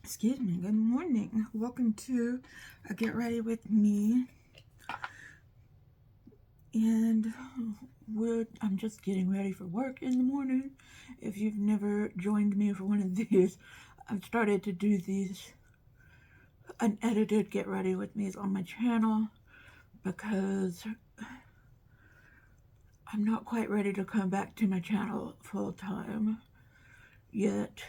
Excuse me, good morning. Welcome to Get Ready With Me. And I'm just getting ready for work in the morning. If you've never joined me for one of these, I've started to do these unedited Get Ready With Me's on my channel because I'm not quite ready to come back to my channel full time yet.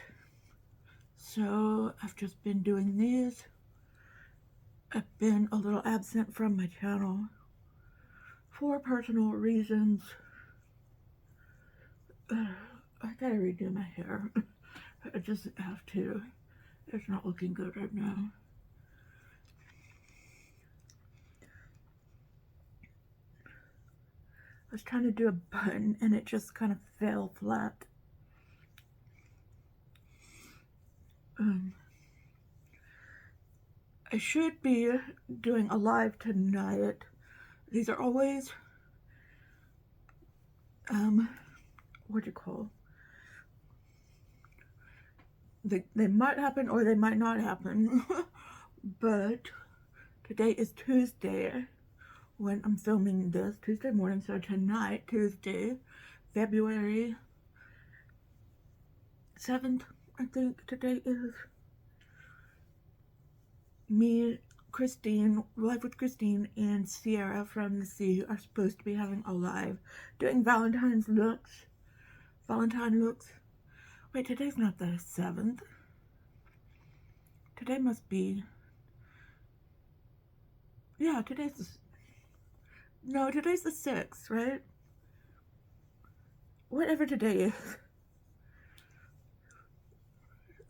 So I've just been doing these. I've been a little absent from my channel for personal reasons. I gotta redo my hair. I just have to. It's not looking good right now. I was trying to do a bun and it just kind of fell flat. I should be doing a live tonight. These are always, what do you call? They might happen or they might not happen. But today is Tuesday when I'm filming this, Tuesday morning. So tonight, Tuesday, February 7th, I think today is. Me, Christine, Live with Christine, and Sierra from the Sea are supposed to be having a live doing Valentine looks. Wait, today's not the 7th. Today must be. Yeah, today's the 6th, right? Whatever today is.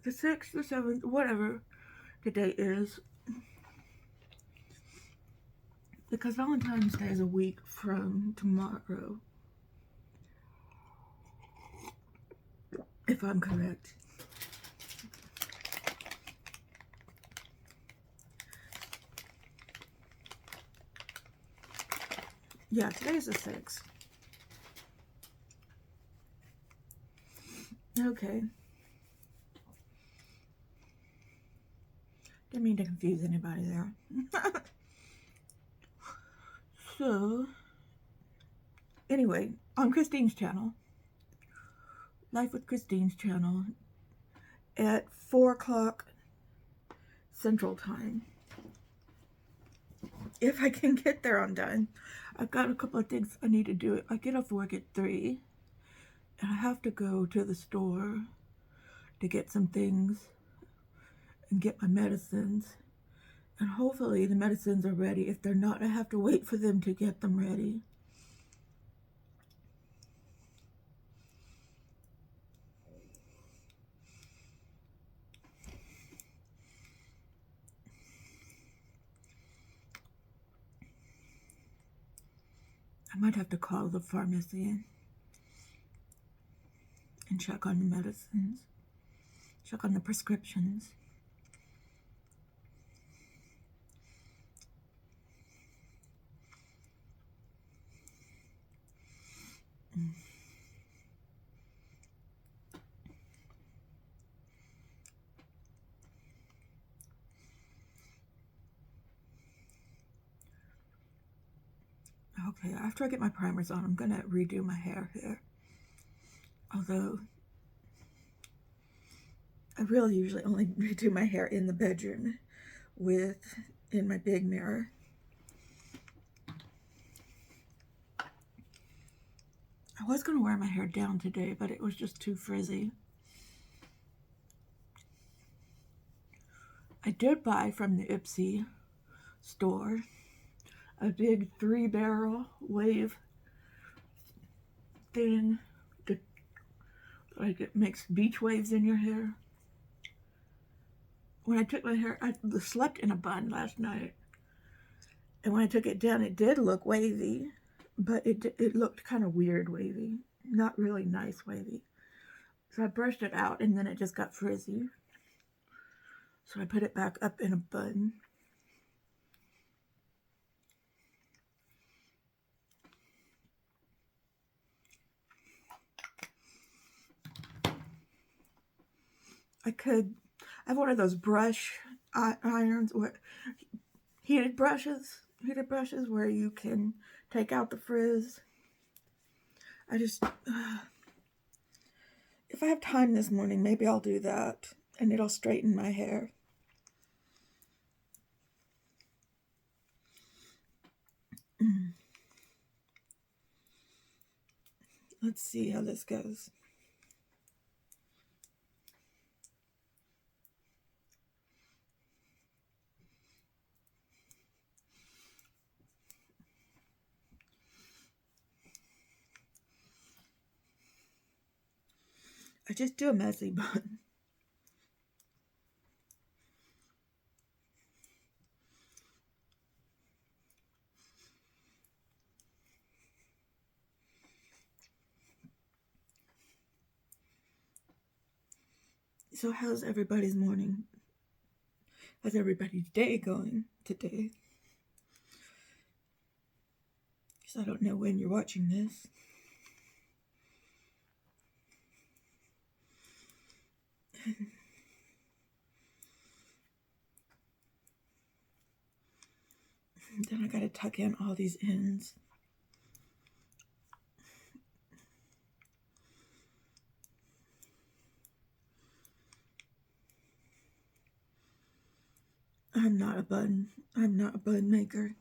The 6th, the 7th, whatever today is. Because Valentine's Day is a week from tomorrow. If I'm correct. Yeah, today's the 6th. Okay. Didn't mean to confuse anybody there. So, anyway, on Christine's channel, Life with Christine's channel, at 4 o'clock Central Time. If I can get there on time. I've got a couple of things I need to do. I get off work at 3, and I have to go to the store to get some things and get my medicines. And hopefully the medicines are ready. If they're not, I have to wait for them to get them ready. I might have to call the pharmacy and check on the medicines, check on the prescriptions. Okay, after I get my primers on, I'm gonna redo my hair here. Although, I really usually only redo my hair in the bedroom in my big mirror. I was gonna wear my hair down today, but it was just too frizzy. I did buy from the Ipsy store a big 3-barrel wave thing that, like, it makes beach waves in your hair. When I took my hair, I slept in a bun last night, and when I took it down, it did look wavy, but it looked kind of weird wavy, not really nice wavy. So I brushed it out, and then it just got frizzy. So I put it back up in a bun. I have one of those brush irons, or heated brushes where you can take out the frizz. I just, if I have time this morning, maybe I'll do that, and it'll straighten my hair. Let's see how this goes. I just do a messy bun. So how's everybody's morning? How's everybody's day going today? Because I don't know when you're watching this. Then I gotta tuck in all these ends. I'm not a bun maker.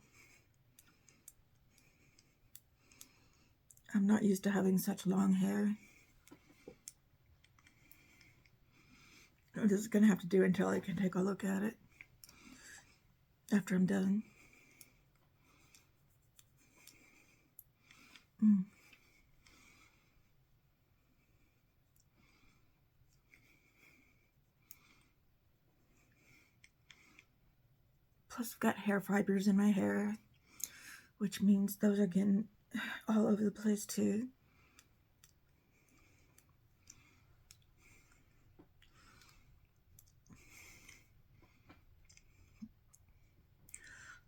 I'm not used to having such long hair. I'm just gonna have to do it until I can take a look at it after I'm done. Plus I've got hair fibers in my hair, which means those are getting all over the place too.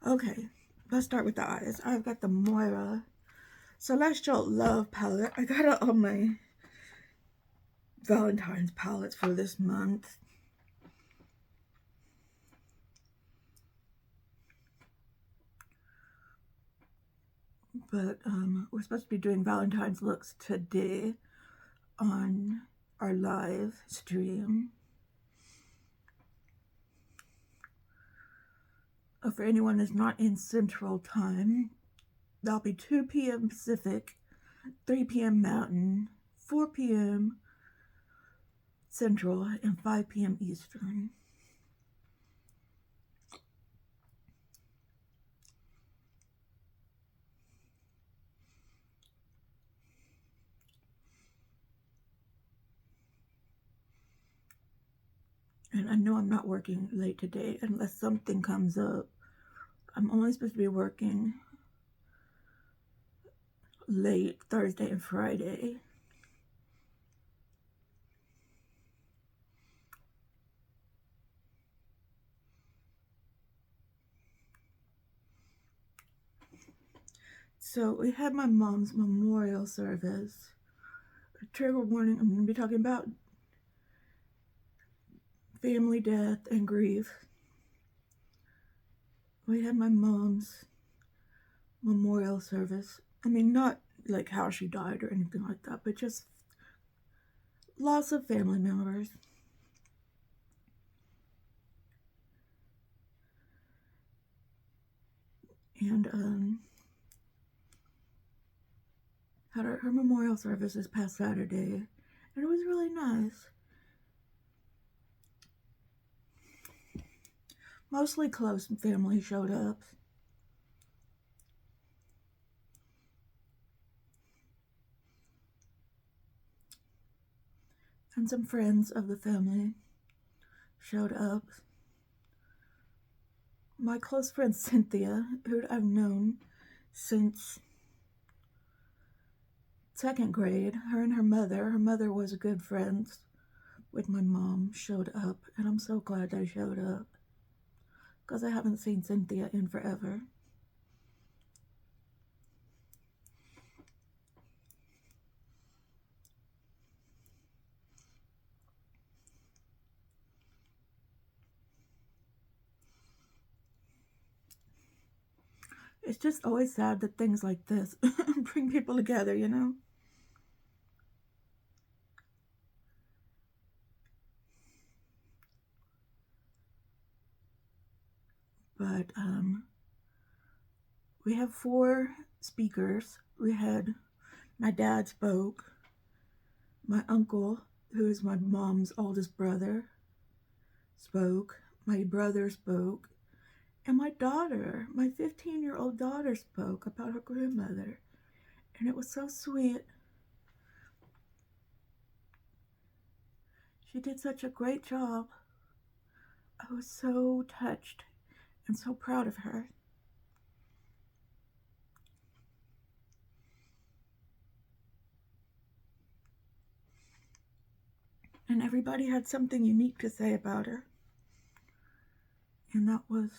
Okay, let's start with the eyes. I've got the Moira Celestial Love palette. I got it on my Valentine's palettes for this month. But we're supposed to be doing Valentine's looks today on our live stream. For anyone who's not in Central Time, that'll be 2 p.m. Pacific, 3 p.m. Mountain, 4 p.m. Central, and 5 p.m. Eastern. And I know I'm not working late today unless something comes up. I'm only supposed to be working late Thursday and Friday. So we had my mom's memorial service. A trigger warning, I'm going to be talking about family death and grief. We had my mom's memorial service. I mean, not like how she died or anything like that, but just loss of family members. And had her memorial service this past Saturday, and it was really nice. Mostly close family showed up. And some friends of the family showed up. My close friend Cynthia, who I've known since 2nd grade, her and her mother was good friends with my mom, showed up, and I'm so glad they showed up because I haven't seen Cynthia in forever. It's just always sad that things like this bring people together, you know? But we have 4 speakers. We had my dad spoke, my uncle, who is my mom's oldest brother, spoke, my brother spoke, and my daughter, my 15-year-old daughter, spoke about her grandmother. And it was so sweet. She did such a great job. I was so touched and so proud of her. And everybody had something unique to say about her. And it was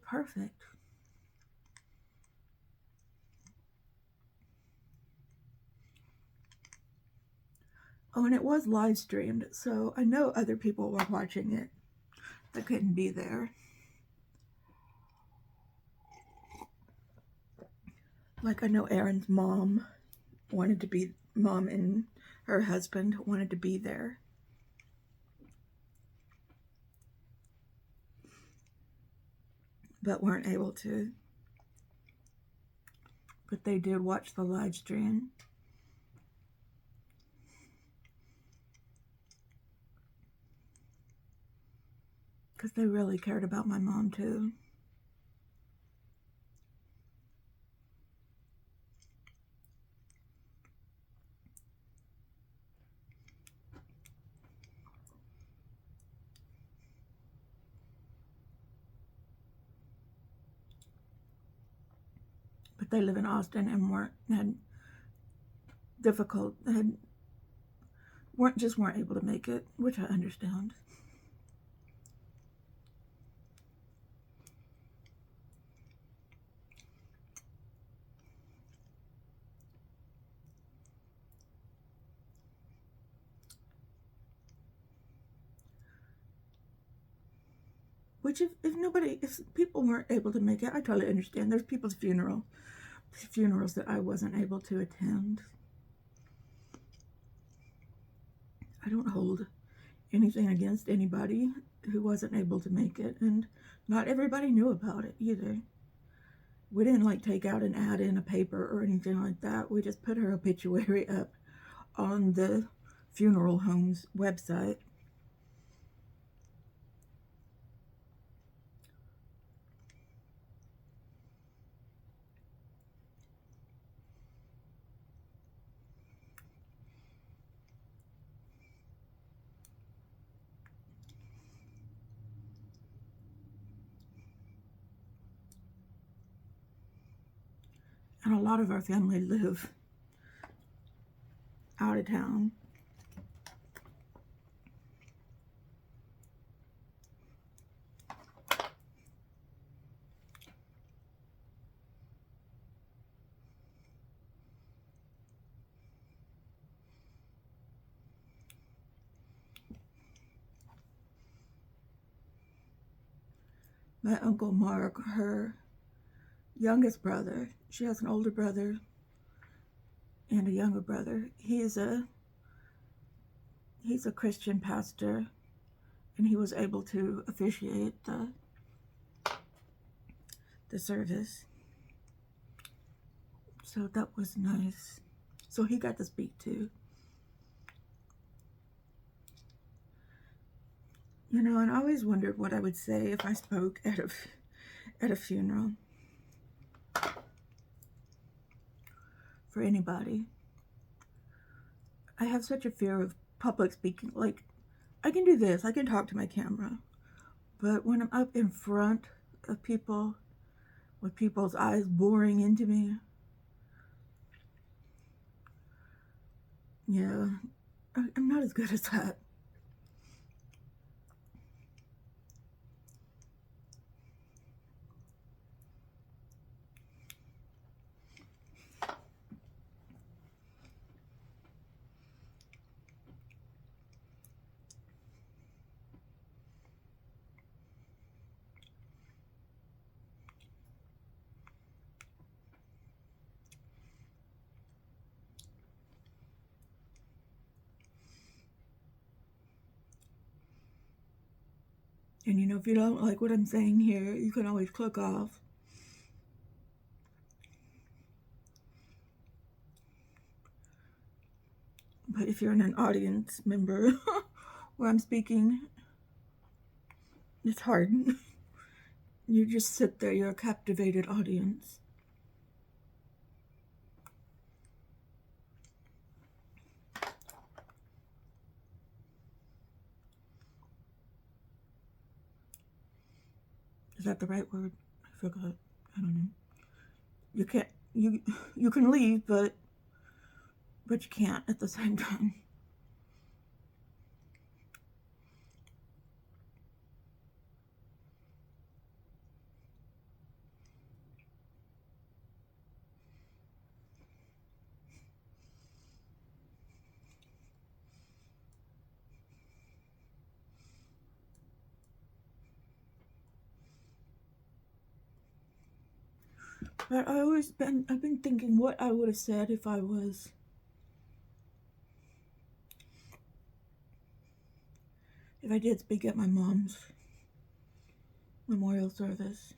perfect. Oh, and it was live streamed, so I know other people were watching it that couldn't be there. Like, I know Erin's mom and her husband wanted to be there. But weren't able to. But they did watch the live stream. Because they really cared about my mom too. But they live in Austin and weren't able to make it, which I understand. Which if people weren't able to make it, I totally understand. There's people's funerals that I wasn't able to attend. I don't hold anything against anybody who wasn't able to make it, and not everybody knew about it either. We didn't like take out an ad in a paper or anything like that. We just put her obituary up on the funeral home's website. And a lot of our family live out of town. My Uncle Mark, her youngest brother, she has an older brother and a younger brother. He's a Christian pastor, and he was able to officiate the service. So that was nice. So he got to speak too. You know, and I always wondered what I would say if I spoke at a funeral for anybody. I have such a fear of public speaking. Like, I can do this, I can talk to my camera, but when I'm up in front of people with people's eyes boring into me, yeah, I'm not as good as that. And you know, if you don't like what I'm saying here, you can always click off. But if you're in an audience member where I'm speaking, it's hard. You just sit there, you're a captivated audience. Is that the right word? I forgot. I don't know. You can't, you can leave, but you can't at the same time. But I've been thinking what I would have said if I did speak at my mom's memorial service.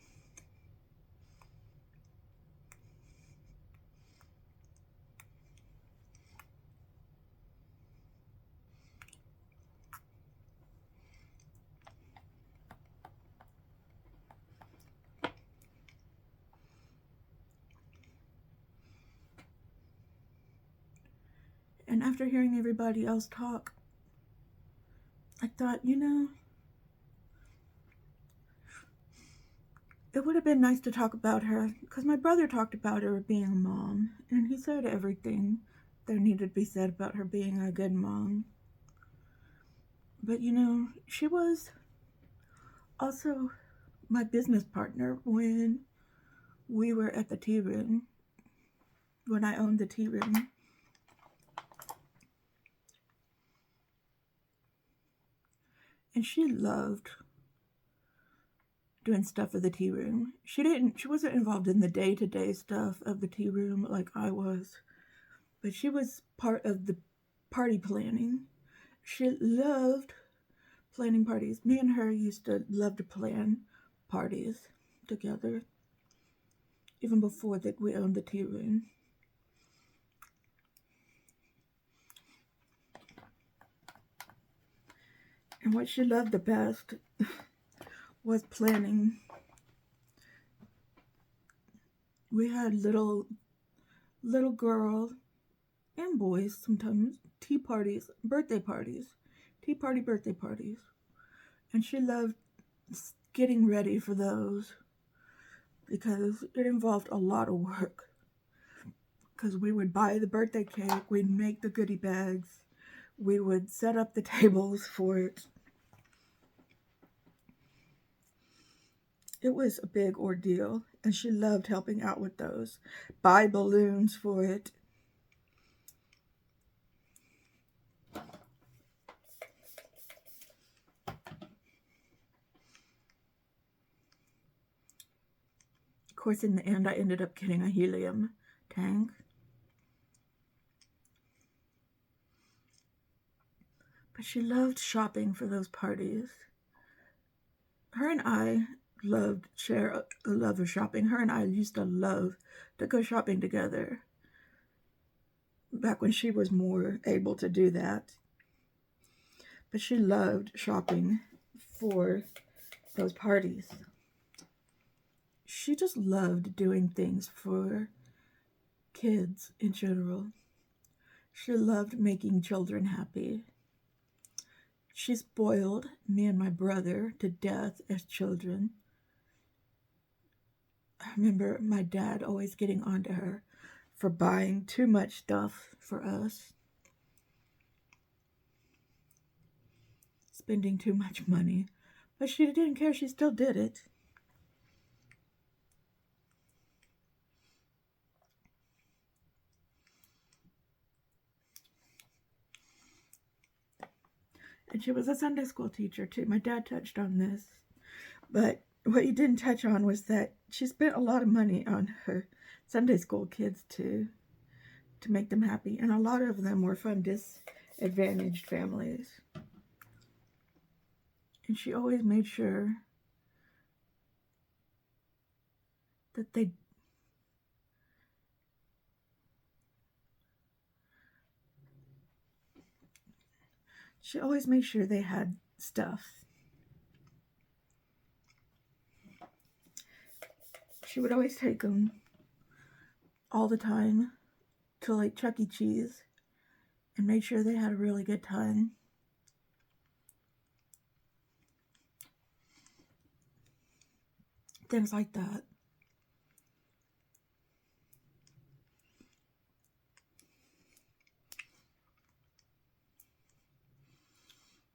And after hearing everybody else talk, I thought, you know, it would have been nice to talk about her, because my brother talked about her being a mom, and he said everything there needed to be said about her being a good mom. But you know, she was also my business partner when we were at the tea room, when I owned the tea room. And she loved doing stuff for the tea room. She wasn't involved in the day-to-day stuff of the tea room like I was, but she was part of the party planning. She loved planning parties. Me and her used to love to plan parties together, even before that we owned the tea room. And what she loved the best was planning. We had little girls and boys sometimes tea parties, birthday parties, tea party birthday parties. And she loved getting ready for those because it involved a lot of work. Because we would buy the birthday cake, we'd make the goodie bags, we would set up the tables for it. It was a big ordeal, and she loved helping out with those. Buy balloons for it. Of course, in the end, I ended up getting a helium tank. But she loved shopping for those parties. Her and I share a love of shopping. Her and I used to love to go shopping together back when she was more able to do that. But she loved shopping for those parties. She just loved doing things for kids in general. She loved making children happy. She spoiled me and my brother to death as children. I remember my dad always getting onto her for buying too much stuff for us. Spending too much money. But she didn't care, she still did it. And she was a Sunday school teacher too. My dad touched on this. But what he didn't touch on was that she spent a lot of money on her Sunday school kids too, to make them happy. And a lot of them were from disadvantaged families. And she always made sure that she always made sure they had stuff. She would always take them all the time to like Chuck E. Cheese and made sure they had a really good time. Things like that.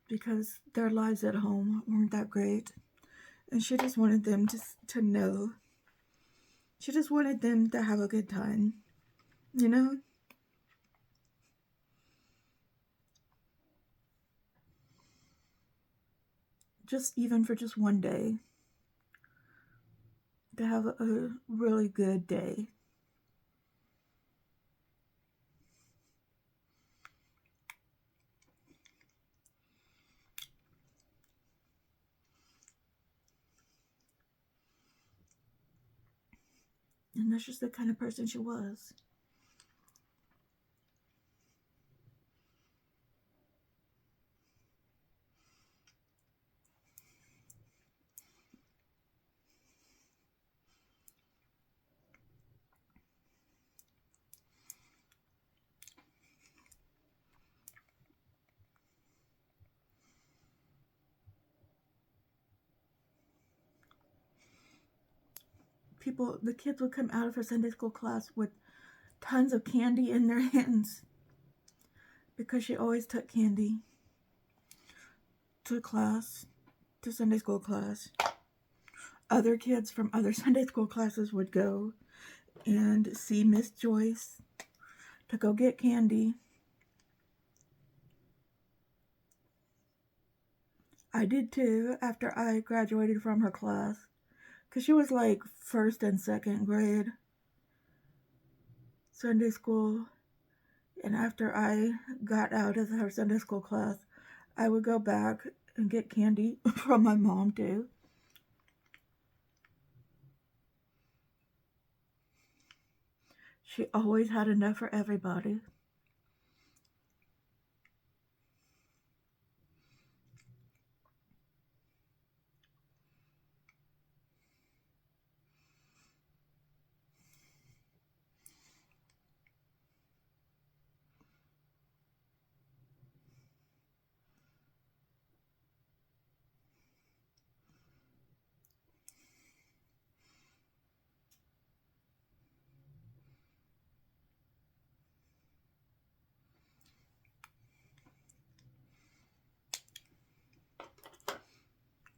Because their lives at home weren't that great. And she just wanted them to know. She just wanted them to have a good time. You know? Just even for just one day. To have a really good day. And that's just the kind of person she was. The kids would come out of her Sunday school class with tons of candy in their hands. Because she always took candy to class, to Sunday school class. Other kids from other Sunday school classes would go and see Miss Joyce to go get candy. I did too after I graduated from her class. Because she was like first and second grade Sunday school. And after I got out of her Sunday school class, I would go back and get candy from my mom too. She always had enough for everybody.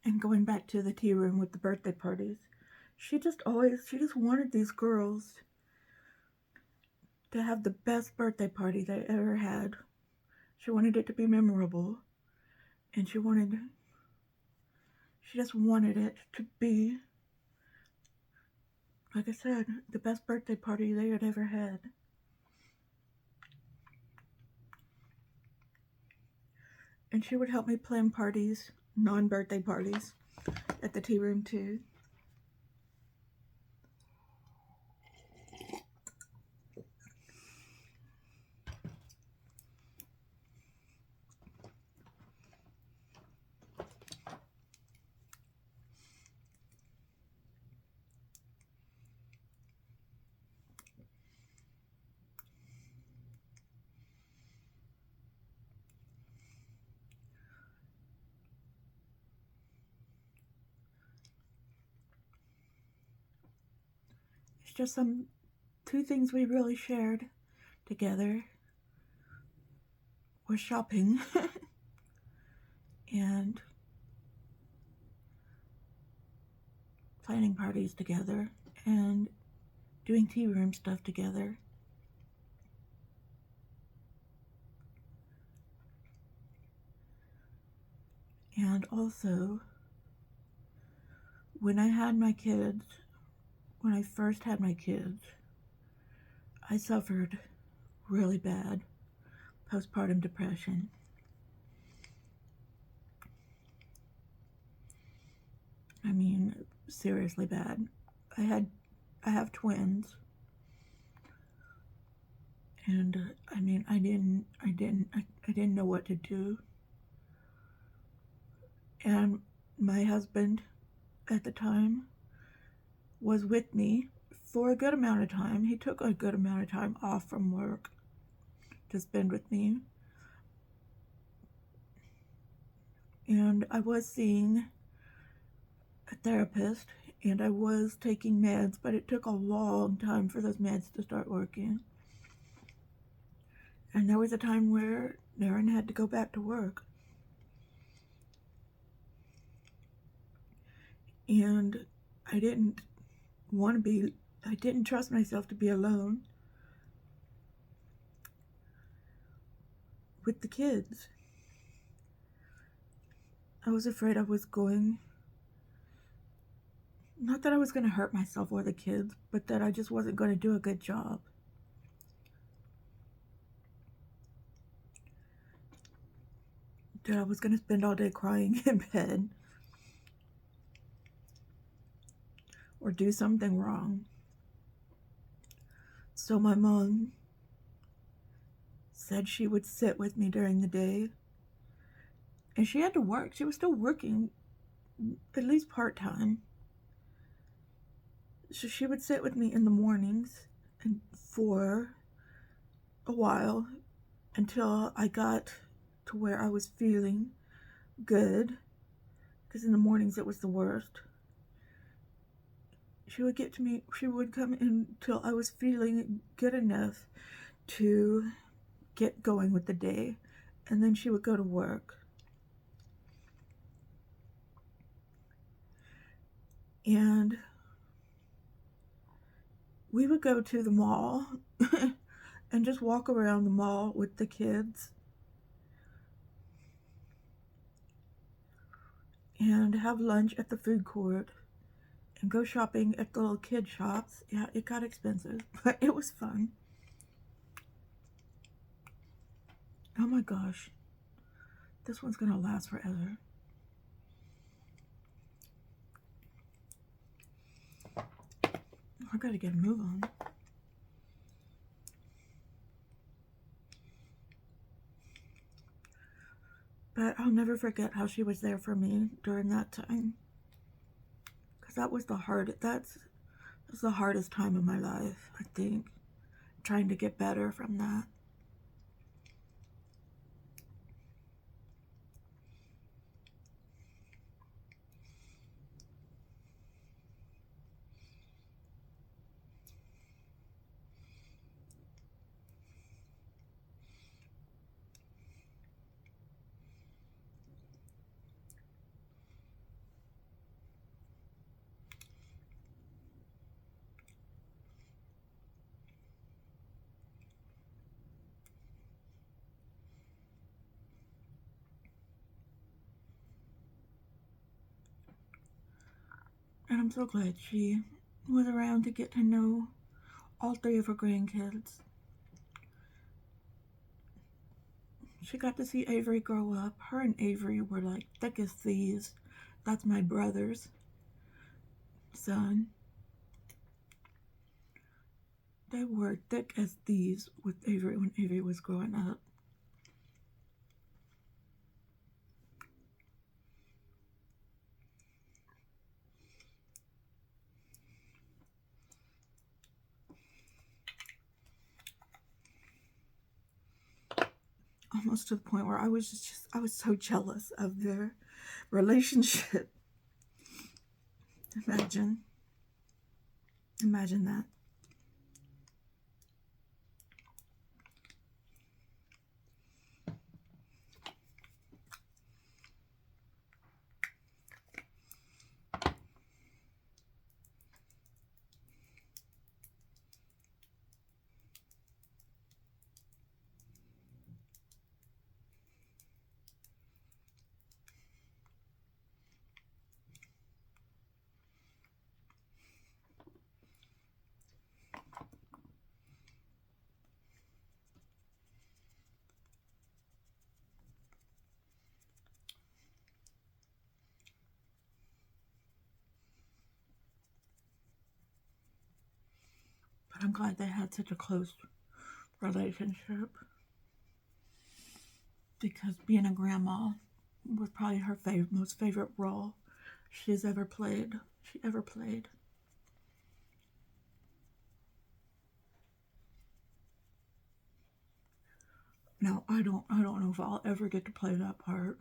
And going back to the tea room with the birthday parties, she just wanted these girls to have the best birthday party they ever had. She wanted it to be memorable. And she just wanted it to be, like I said, the best birthday party they had ever had. And she would help me plan parties, non-birthday parties, at the tea room too. It's just two things we really shared together was shopping and planning parties together and doing tea room stuff together. And also, when I first had my kids, I suffered really bad postpartum depression. seriously bad. I have twins, and I mean, I didn't know what to do. And my husband at the time was with me for a good amount of time. He took a good amount of time off from work to spend with me. And I was seeing a therapist, and I was taking meds, but it took a long time for those meds to start working. And there was a time where Darren had to go back to work. And I didn't trust myself to be alone with the kids. I was afraid I was going, not that I was going to hurt myself or the kids, but that I just wasn't going to do a good job. That I was going to spend all day crying in bed or do something wrong. So my mom said she would sit with me during the day. And she had to work. She was still working, at least part-time. So she would sit with me in the mornings and for a while until I got to where I was feeling good, because in the mornings it was the worst. She would come in until I was feeling good enough to get going with the day, and then she would go to work. And we would go to the mall and just walk around the mall with the kids and have lunch at the food court and go shopping at the little kid shops. Yeah, it got expensive, but it was fun. Oh my gosh, this one's gonna last forever. I gotta get a move on. But I'll never forget how she was there for me during that time, because that was the hardest time of my life, I think, trying to get better from that. And I'm so glad she was around to get to know all 3 of her grandkids. She got to see Avery grow up. Her and Avery were like thick as thieves. That's my brother's son. They were thick as thieves with Avery when Avery was growing up. Almost to the point where I was so jealous of their relationship. Imagine that. I'm glad they had such a close relationship, because being a grandma was probably her most favorite role she's ever played. She ever played. Now I don't know if I'll ever get to play that part.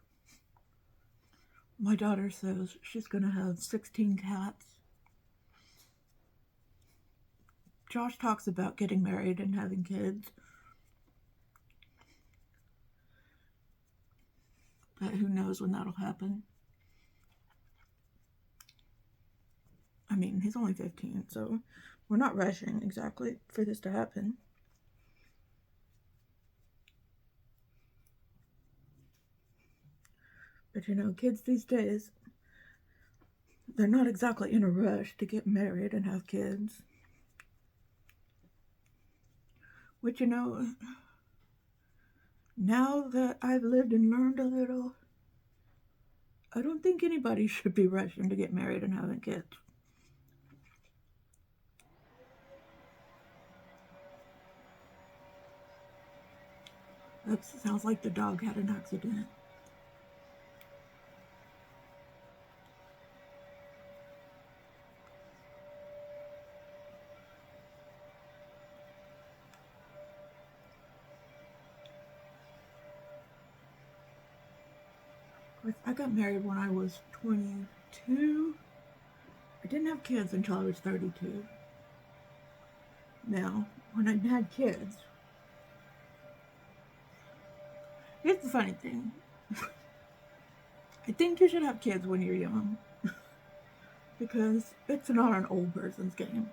My daughter says she's gonna have 16 cats. Josh talks about getting married and having kids, but who knows when that'll happen. I mean, he's only 15, so we're not rushing exactly for this to happen. But you know, kids these days, they're not exactly in a rush to get married and have kids. Which, you know, now that I've lived and learned a little, I don't think anybody should be rushing to get married and having kids. That sounds like the dog had an accident. I got married when I was 22. I didn't have kids until I was 32. Now, when I had kids, here's the funny thing. I think you should have kids when you're young, because it's not an old person's game.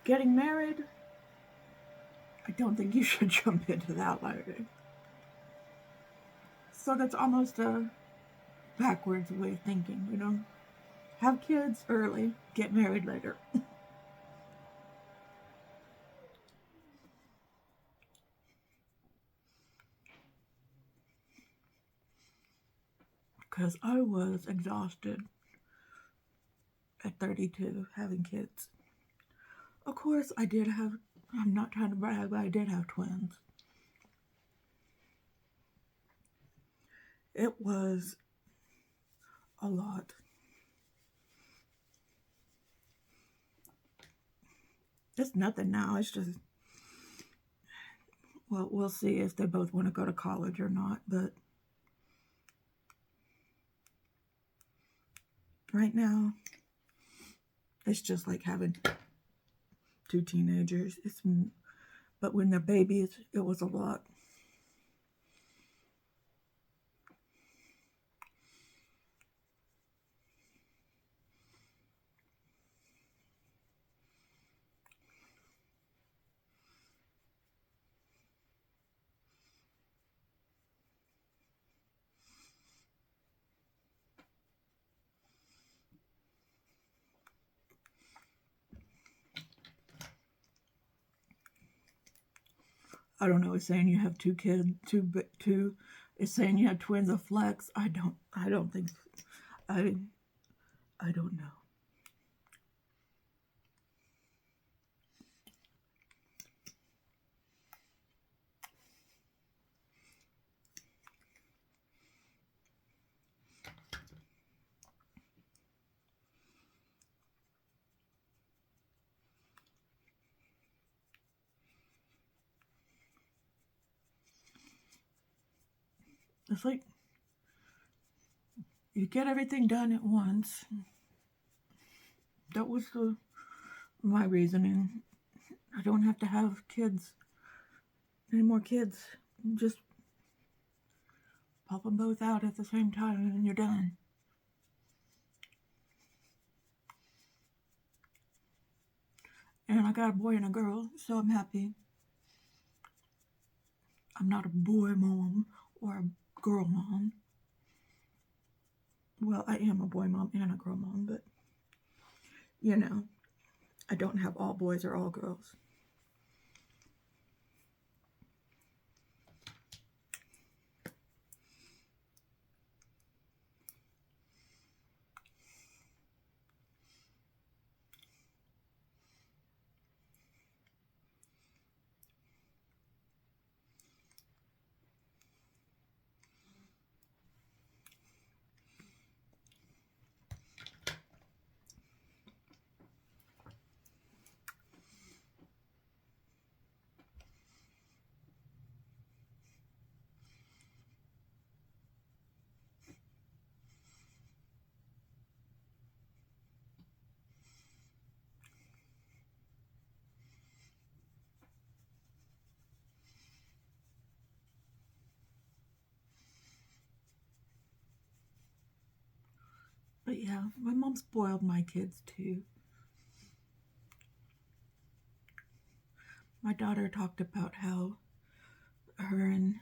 Getting married, I don't think you should jump into that ladder. So that's almost a backwards way of thinking, you know? Have kids early, get married later. Because I was exhausted at 32 having kids. Of course, I did have, I'm not trying to brag, but I did have twins. It was a lot. It's nothing now. It's just, well, we'll see if they both want to go to college or not. But right now, it's just like having two teenagers. But when they're babies, it was a lot. I don't know. It's saying you have two kids, two. It's saying you have twins of flex. I don't think. I don't know. It's like you get everything done at once. That was my reasoning. I don't have to have kids, any more kids. Just pop them both out at the same time and you're done. And I got a boy and a girl, so I'm happy. I'm not a boy mom or a girl mom. Well, I am a boy mom and a girl mom, but, you know, I don't have all boys or all girls. Yeah, my mom spoiled my kids too. My daughter talked about how her and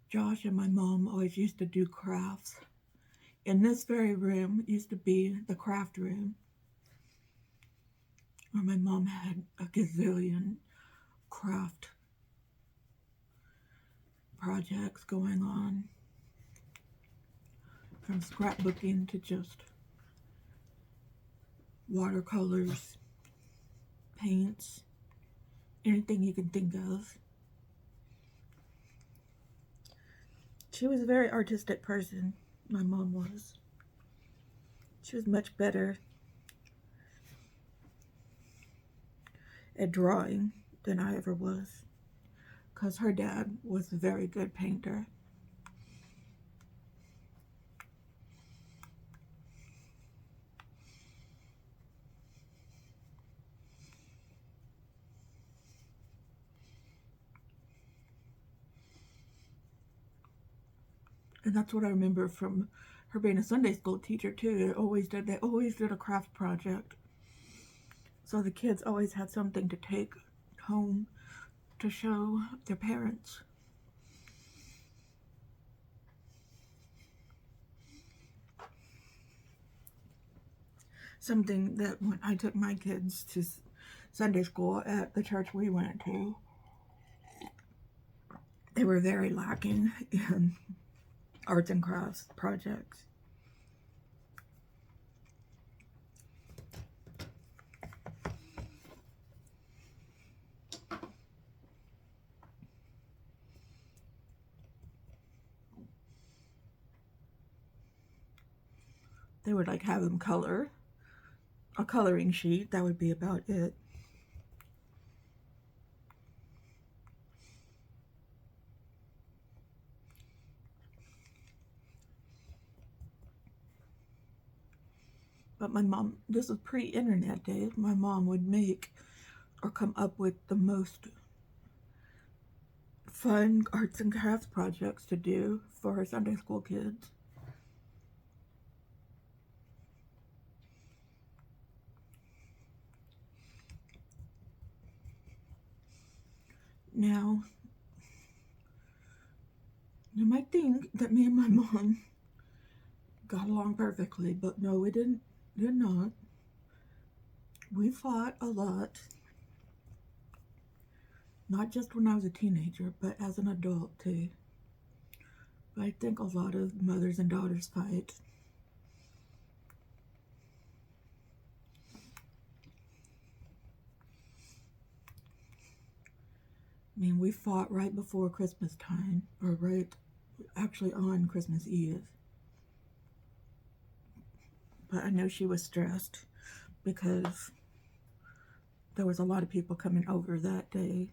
Josh and my mom always used to do crafts. In this very room used to be the craft room where my mom had a gazillion craft projects going on, from scrapbooking to just watercolors, paints, anything you can think of. She was a very artistic person, my mom was. She was much better at drawing than I ever was, because her dad was a very good painter. And that's what I remember from her being a Sunday school teacher too. They always did a craft project. So the kids always had something to take home to show their parents. Something that when I took my kids to Sunday school at the church we went to, they were very lacking in arts and crafts projects. They would like have them color a coloring sheet. That would be about it. But my mom, this was pre-internet days, my mom would make or come up with the most fun arts and crafts projects to do for her Sunday school kids. Now, you might think that me and my mom got along perfectly, but no, we did not. We fought a lot, not just when I was a teenager, but as an adult too. But I think a lot of mothers and daughters fight. I mean, we fought right before Christmas time, or actually on Christmas Eve. But I know she was stressed because there was a lot of people coming over that day.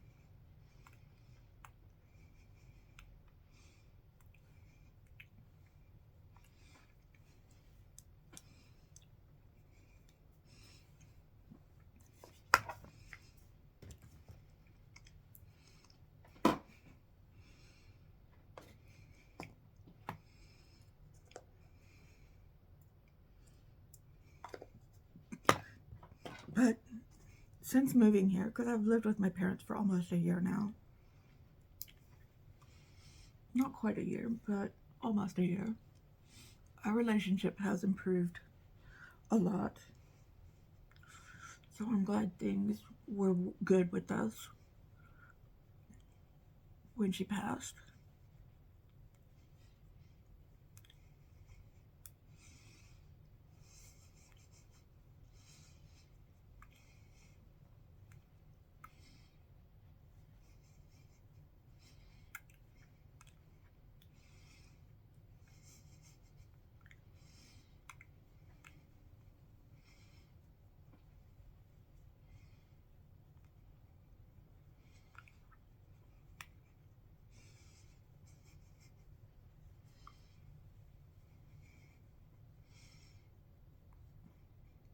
But since moving here, because I've lived with my parents for almost a year now, not quite a year, but almost a year, our relationship has improved a lot. So I'm glad things were good with us when she passed.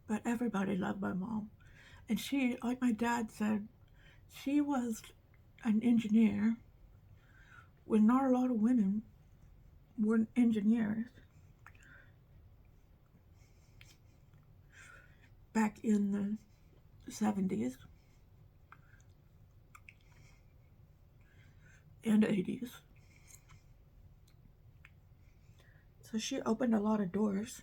But everybody loved my mom. And she, like my dad said, she was an engineer when not a lot of women were engineers. back in the 70s and 80s. So she opened a lot of doors.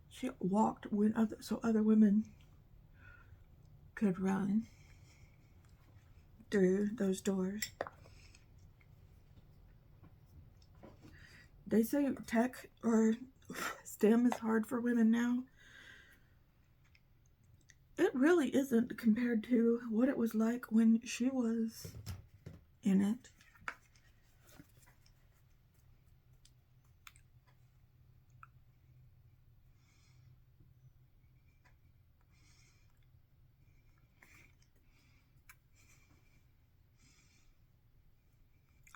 She walked when other women could run through those doors. They say tech or STEM is hard for women now. It really isn't compared to what it was like when she was in it.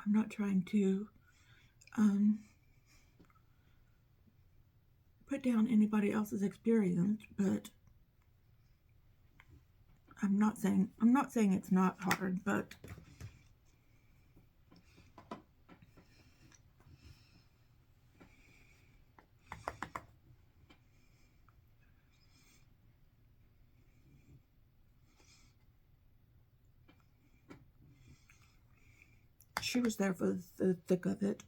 I'm not trying to put down anybody else's experience, but I'm not saying it's not hard, but she was there for the thick of it.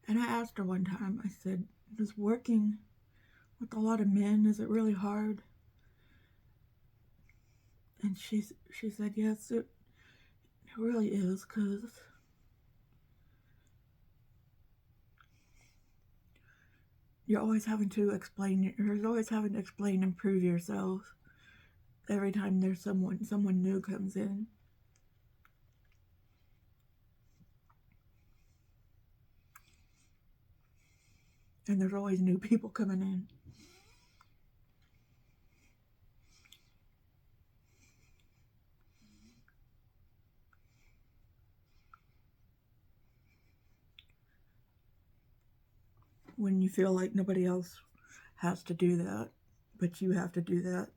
And I asked her one time, I said, does working with a lot of men, is it really hard? And she said, yes, it really is, because you're always having to explain and prove yourself every time there's someone new comes in. And there's always new people coming in. When you feel like nobody else has to do that, but you have to do that.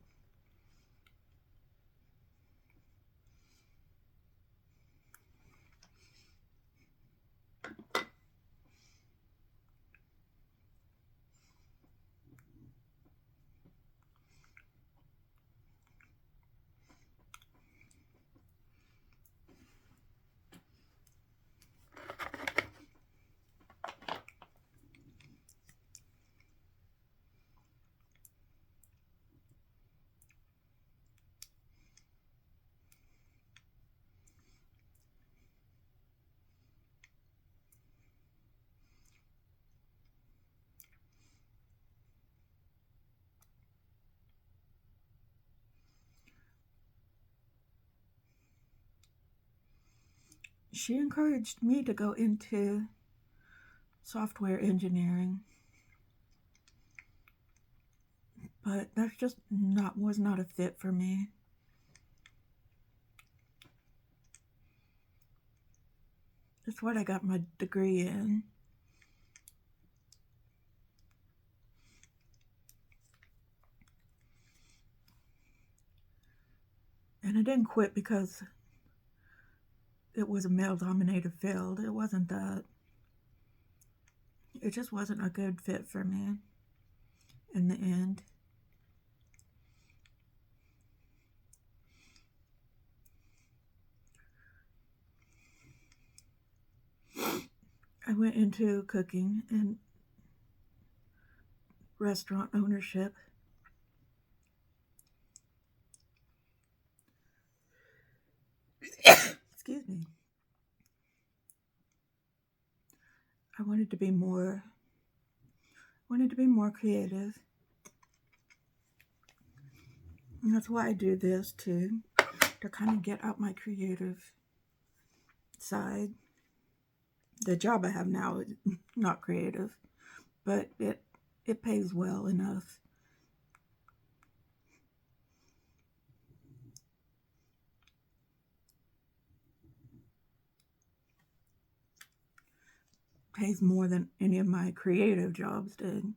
She encouraged me to go into software engineering, but that's just was not a fit for me. That's what I got my degree in. And I didn't quit because it was a male-dominated field. It wasn't that. It just wasn't a good fit for me in the end. I went into cooking and restaurant ownership. Excuse me. I wanted to be more creative. And that's why I do this too, to kind of get out my creative side. The job I have now is not creative, but it pays well enough. Pays more than any of my creative jobs did.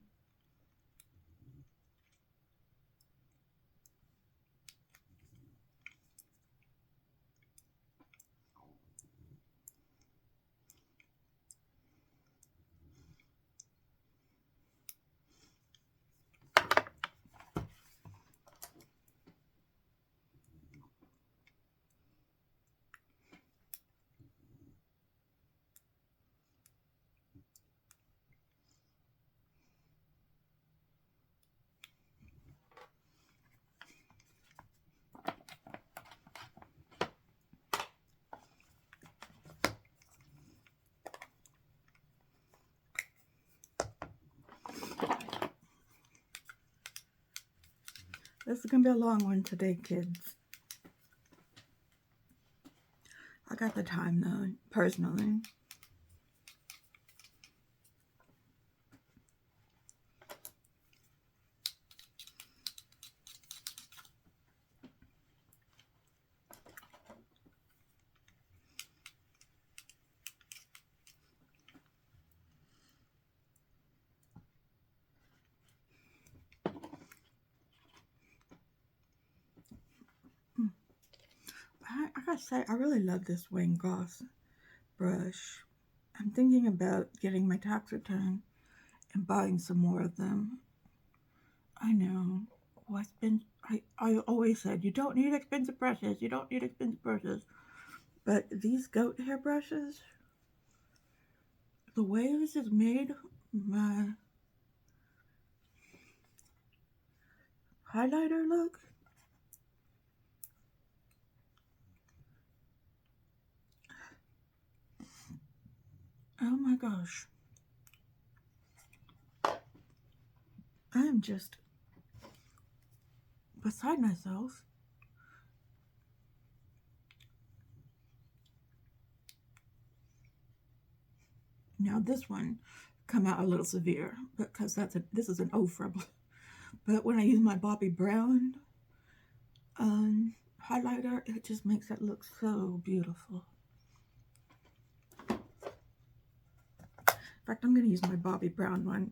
This is going to be a long one today, kids. I got the time, though, personally. I gotta say, I really love this wing gloss brush. I'm thinking about getting my tax return and buying some more of them. I know. I always said, you don't need expensive brushes. You don't need expensive brushes. But these goat hair brushes, the way this is made, my highlighter look, oh my gosh. I am just beside myself. Now this one come out a little severe because this is an Ofra. But when I use my Bobbi Brown highlighter, it just makes it look so beautiful. In fact, I'm going to use my Bobbi Brown one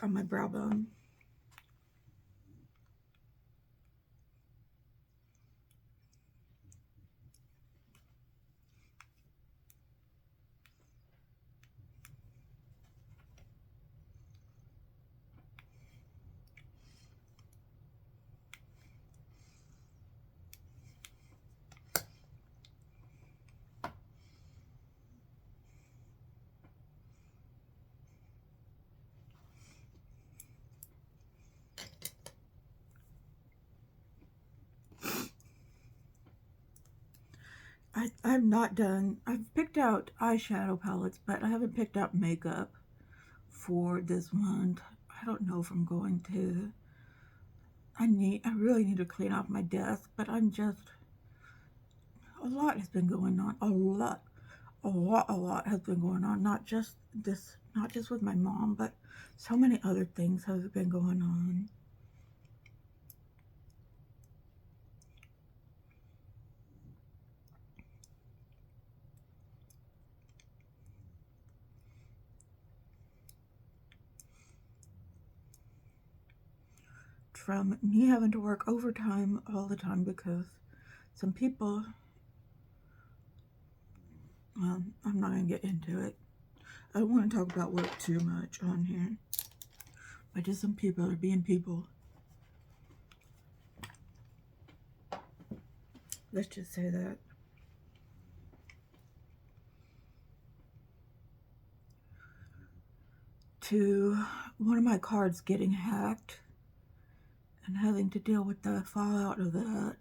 on my brow bone. I'm not done. I've picked out eyeshadow palettes, but I haven't picked out makeup for this month. I don't know if I'm going to. I really need to clean off my desk, but a lot has been going on. A lot has been going on. Not just with my mom, but so many other things have been going on. From me having to work overtime all the time because some people, well, I'm not going to get into it. I don't want to talk about work too much on here. But just some people are being people. Let's just say that. To one of my cards getting hacked and having to deal with the fallout of that.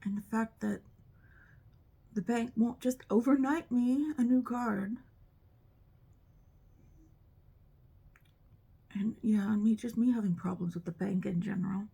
And the fact that the bank won't just overnight me a new card. And yeah, just me having problems with the bank in general.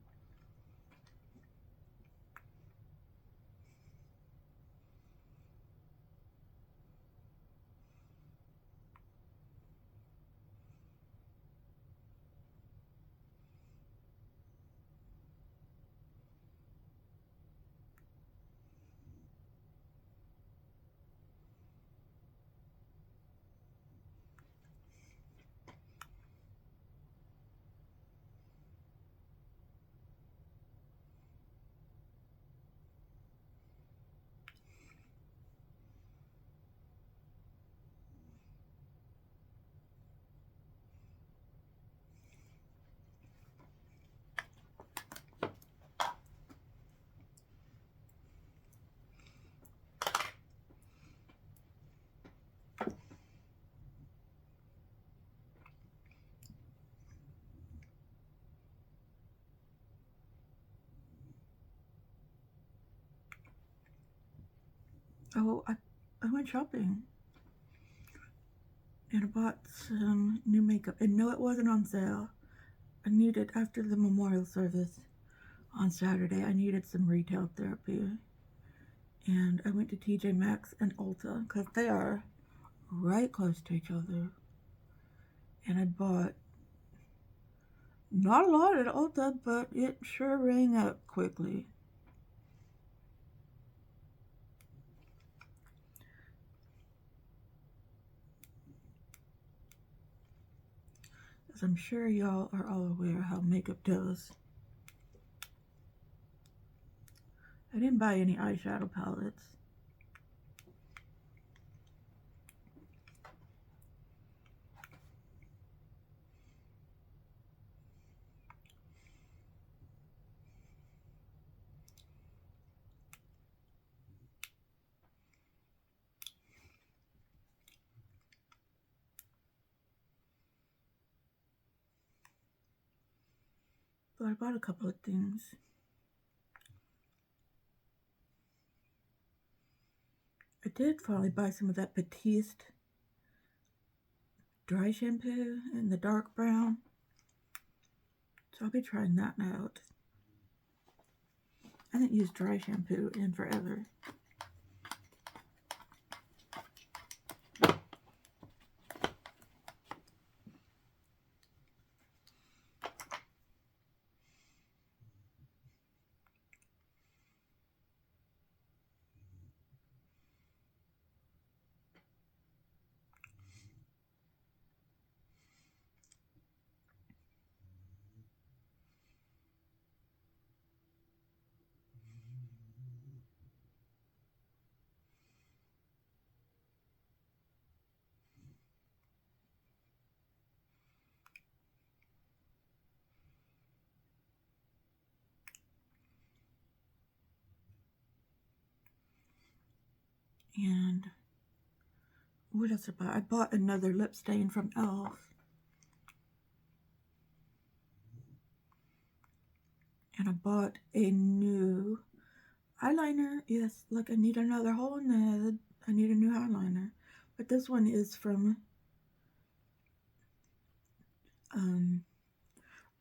Oh, I went shopping and I bought some new makeup. And no, it wasn't on sale. I needed, after the memorial service on Saturday, I needed some retail therapy. And I went to TJ Maxx and Ulta because they are right close to each other. And I bought not a lot at Ulta, but it sure rang up quickly. As I'm sure y'all are all aware how makeup does. I didn't buy any eyeshadow palettes. But I bought a couple of things. I did finally buy some of that Batiste dry shampoo in the dark brown. So I'll be trying that out. I haven't used dry shampoo in forever. And what else did I buy? I bought another lip stain from e.l.f. And I bought a new eyeliner. Yes, like I need another hole in the head. I need a new eyeliner. But this one is from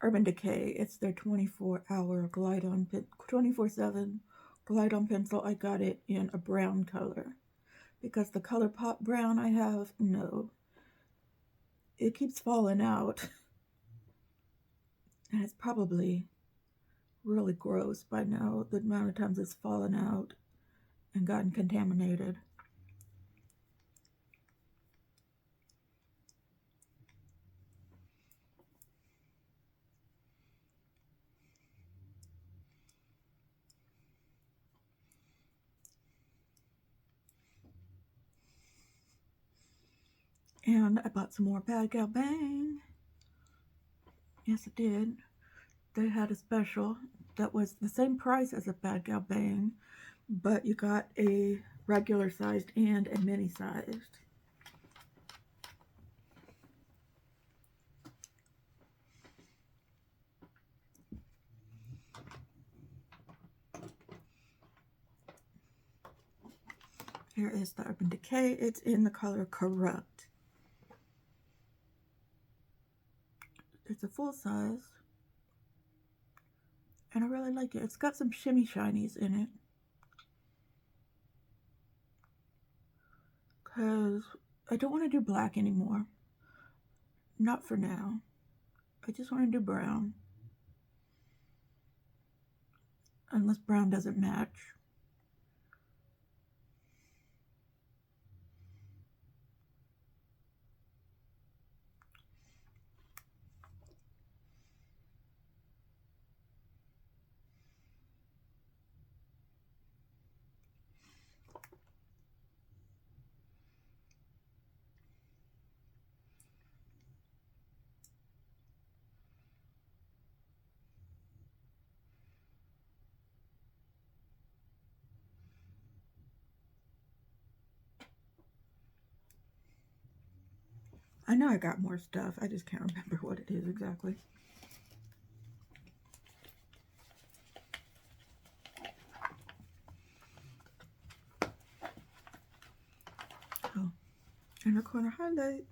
Urban Decay. It's their 24-hour glide on 24/7 glide on pencil. I got it in a brown color because the ColourPop brown I have, no, it keeps falling out. And it's probably really gross by now, the amount of times it's fallen out and gotten contaminated. And I bought some more Bad Gal Bang. Yes, I did. They had a special that was the same price as a Bad Gal Bang, but you got a regular sized and a mini sized. Here is the Urban Decay. It's in the color Corrupt. It's a full size. And I really like it. It's got some shimmy shinies in it. Because I don't want to do black anymore. Not for now. I just want to do brown. Unless brown doesn't match. I know I got more stuff. I just can't remember what it is exactly. Oh, inner corner highlight.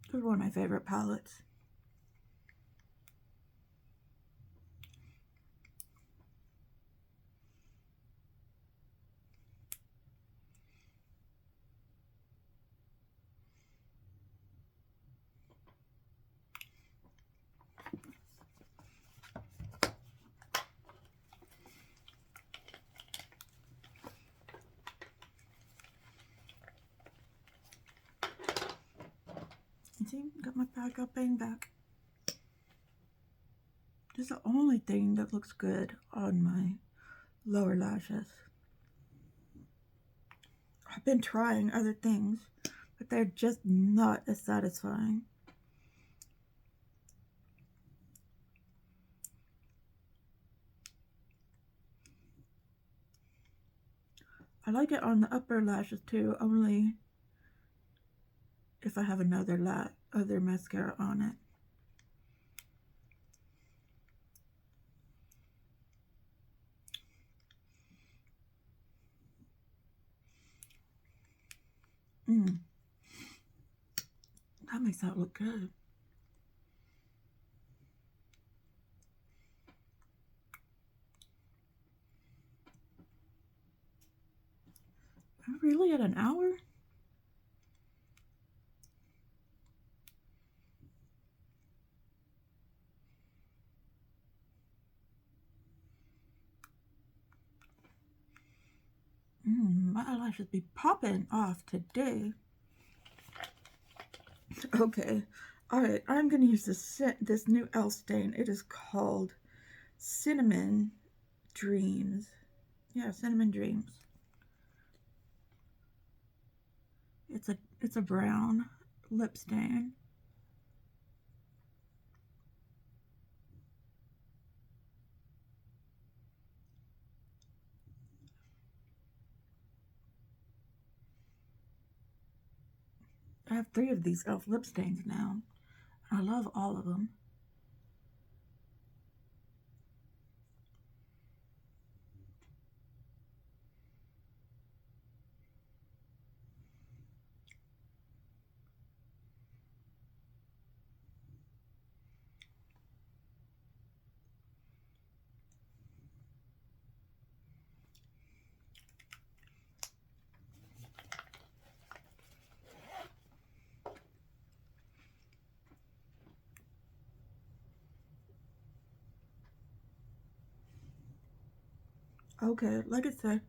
This is one of my favorite palettes. See, got my backup bang back. This is the only thing that looks good on my lower lashes. I've been trying other things, but they're just not as satisfying. I like it on the upper lashes too, only if I have another other mascara on it. That makes that look good. Really at an hour? My eyelashes be popping off today. Okay, alright, I'm going to use this new e.l.f. stain. It is called Cinnamon Dreamz. Yeah, Cinnamon Dreamz. It's a brown lip stain. I have 3 of these e.l.f. lip stains now. I love all of them. Okay, like I said,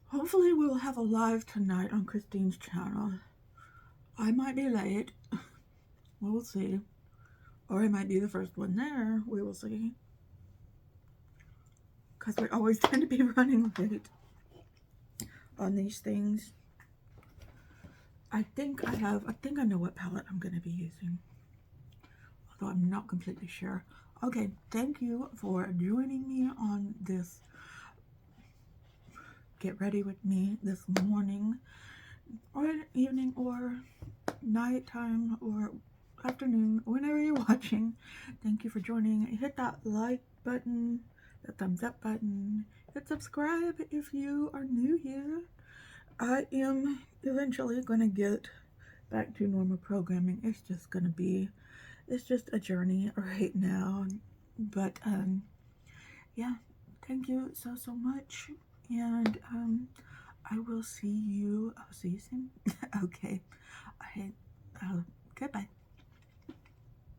hopefully we'll have a live tonight on Christine's channel. I might be late. We'll see. Or I might be the first one there. We will see. Because we always tend to be running late on these things. I think I know what palette I'm going to be using. although I'm not completely sure. Okay, thank you for joining me on this get ready with me this morning or evening or nighttime or afternoon, whenever you're watching. Thank you for joining. Hit that like button, the thumbs up button, hit subscribe if you are new here. I am eventually going to get back to normal programming. It's just a journey right now. But yeah, thank you so much. And I'll see you soon. Okay. I goodbye.